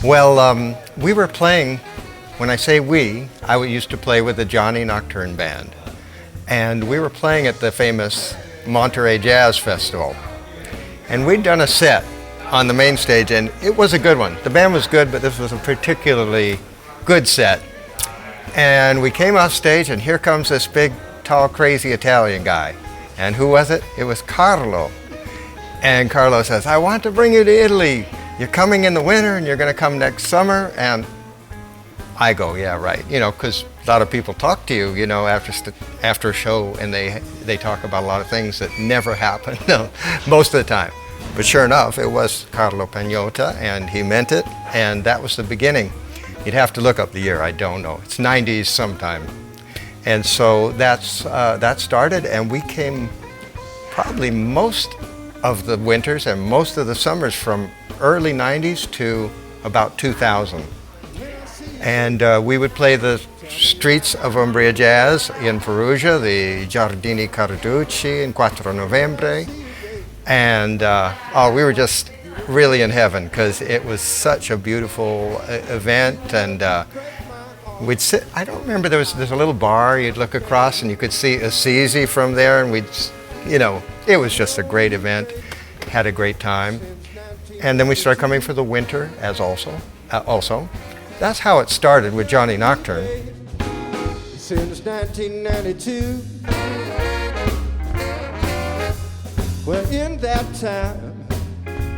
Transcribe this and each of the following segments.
Well, we were playing, when I say we, I used to play with the Johnny Nocturne Band. And we were playing at the famous Monterey Jazz Festival. And we'd done a set on the main stage, and it was a good one. The band was good, but this was a particularly good set. And we came off stage, and here comes this big, tall, crazy Italian guy. And who was it? It was Carlo. And Carlo says, I want to bring you to Italy. You're coming in the winter, and you're going to come next summer. And I go, yeah, right. You know, because a lot of people talk to you, you know, after a show, and they talk about a lot of things that never happen most of the time. But sure enough, it was Carlo Pagnotta, and he meant it, and that was the beginning. You'd have to look up the year, I don't know. It's 90s sometime. And so that started, and we came probably most of the winters and most of the summers from early 90s to about 2000. And we would play the streets of Umbria Jazz in Perugia, the Giardini Carducci in Quattro Novembre. And we were just really in heaven because it was such a beautiful event. And we'd sit, I don't remember, there's a little bar, you'd look across and you could see Assisi from there, and it was just a great event, had a great time. And then we started coming for the winter as also. That's how it started with Johnny Nocturne. Since 1992, well, in that time,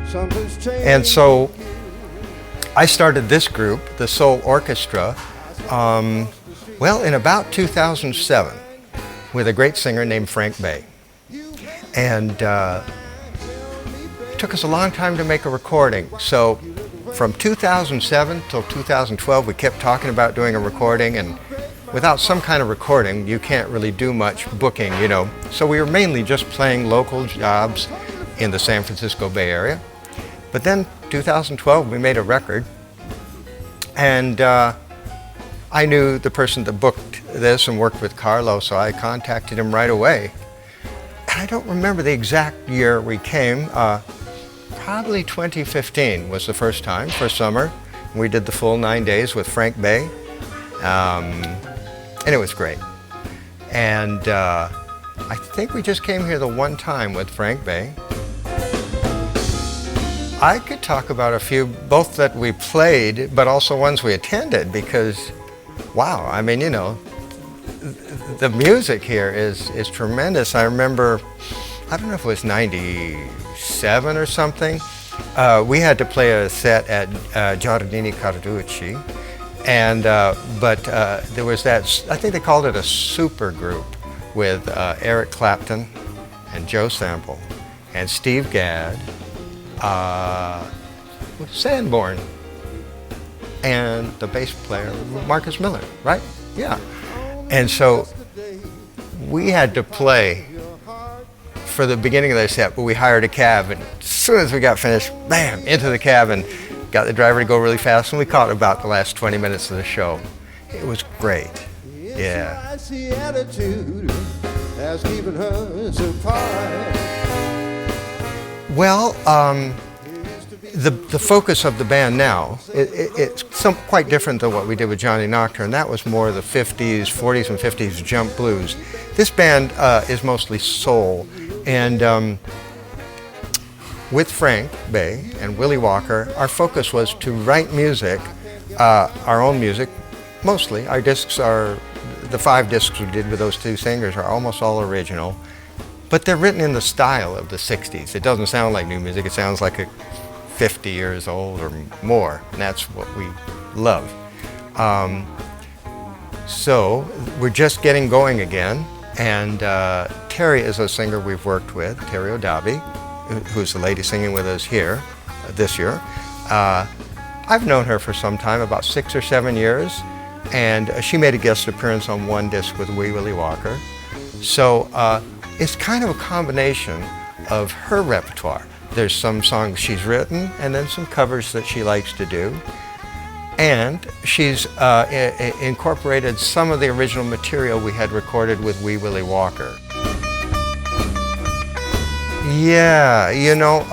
something's changed. And so I started this group, the Soul Orchestra, in about 2007 with a great singer named Frank Bay. And it took us a long time to make a recording. So from 2007 till 2012, we kept talking about doing a recording, and without some kind of recording, you can't really do much booking, you know. So we were mainly just playing local jobs in the San Francisco Bay Area. But then 2012, we made a record, and I knew the person that booked this and worked with Carlo, so I contacted him right away. And I don't remember the exact year we came. Probably 2015 was the first summer. We did the full 9 days with Frank Bay, and it was great. And I think we just came here the one time with Frank Bay. I could talk about a few, both that we played, but also ones we attended, because, wow, I mean, you know, the music here is tremendous. I remember, I don't know if it was 97 or something, we had to play a set at Giardini Carducci, and but there was that, I think they called it a super group with Eric Clapton and Joe Sample and Steve Gadd, Sanborn, and the bass player Marcus Miller, right? Yeah. And so we had to play for the beginning of the set, but we hired a cab, and as soon as we got finished, bam, into the cab, and got the driver to go really fast, and we caught about the last 20 minutes of the show. It was great. Yeah. Well, the focus of the band now, it's quite different than what we did with Johnny Nocturne. That was more the 40s and 50s jump blues. This band is mostly soul. And with Frank Bay and Willie Walker, our focus was to write music, our own music, mostly. Our discs are, the 5 discs we did with those 2 singers are almost all original, but they're written in the style of the 60s. It doesn't sound like new music, it sounds like 50 years old or more, and that's what we love. So we're just getting going again, and Terry is a singer we've worked with, Terry Odabi, who's the lady singing with us here this year. I've known her for some time, about 6 or 7 years, and she made a guest appearance on one disc with Wee Willie Walker. So it's kind of a combination of her repertoire. There's some songs she's written, and then some covers that she likes to do. And she's incorporated some of the original material we had recorded with Wee Willie Walker. Yeah, you know,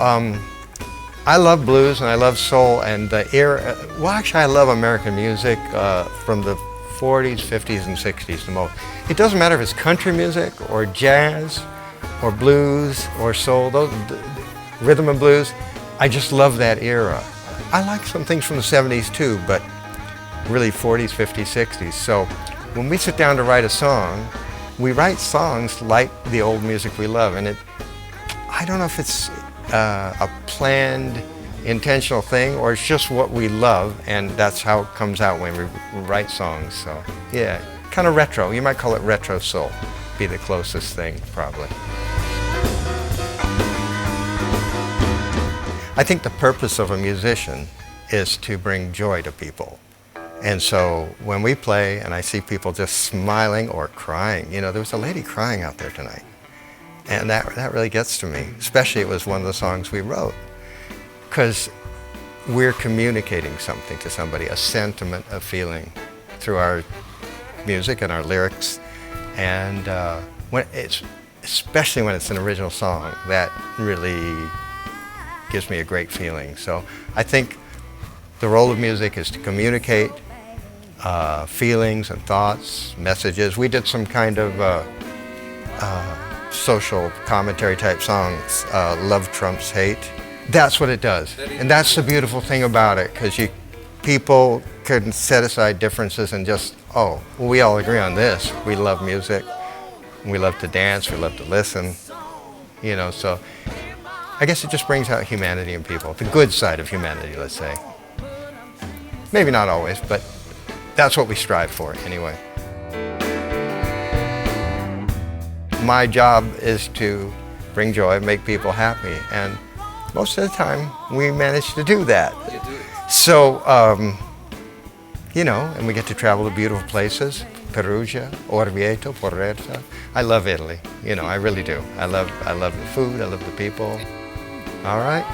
I love blues and I love soul and the era. Well, actually, I love American music from the 40s, 50s, and 60s the most. It doesn't matter if it's country music or jazz or blues or soul, rhythm and blues. I just love that era. I like some things from the 70s too, but really 40s, 50s, 60s. So when we sit down to write a song, we write songs like the old music we love, and I don't know if it's a planned, intentional thing, or it's just what we love, and that's how it comes out when we write songs. So yeah, kind of retro. You might call it retro soul. Be the closest thing, probably. I think the purpose of a musician is to bring joy to people. And so when we play and I see people just smiling or crying, you know, there was a lady crying out there tonight. And that really gets to me, especially it was one of the songs we wrote. Because we're communicating something to somebody, a sentiment, a feeling, through our music and our lyrics. And especially when it's an original song, that really gives me a great feeling. So I think the role of music is to communicate feelings and thoughts, messages. We did some kind of social commentary type songs, Love Trumps Hate. That's what it does. And that's the beautiful thing about it, because people can set aside differences and just, oh, well, we all agree on this. We love music. We love to dance. We love to listen. You know, so I guess it just brings out humanity in people, the good side of humanity, let's say. Maybe not always, but that's what we strive for anyway. My job is to bring joy, make people happy, and most of the time we manage to do that. So, you know, and we get to travel to beautiful places, Perugia, Orvieto, Porretta. I love Italy, you know, I really do. I love the food, I love the people. All right.